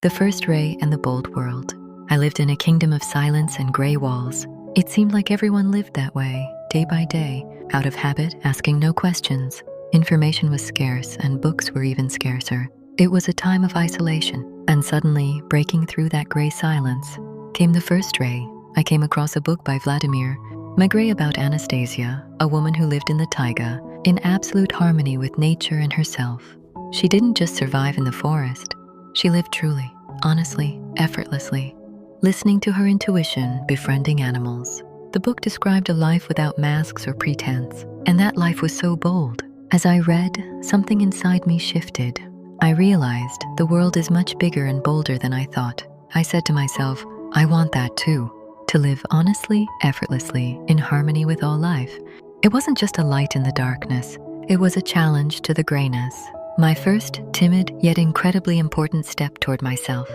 The First Ray and the Bold World. I lived in a kingdom of silence and gray walls. It seemed like everyone lived that way, day by day, out of habit, asking no questions. Information was scarce, and books were even scarcer. It was a time of isolation, and suddenly, breaking through that gray silence, came the First Ray. I came across a book by Vladimir Maigret about Anastasia, a woman who lived in the taiga, in absolute harmony with nature and herself. She didn't just survive in the forest. She lived truly, honestly, effortlessly, listening to her intuition, befriending animals. The book described a life without masks or pretense, and that life was so bold. As I read, something inside me shifted. I realized the world is much bigger and bolder than I thought. I said to myself, I want that too, to live honestly, effortlessly, in harmony with all life. It wasn't just a light in the darkness. It was a challenge to the grayness. My first timid yet incredibly important step toward myself.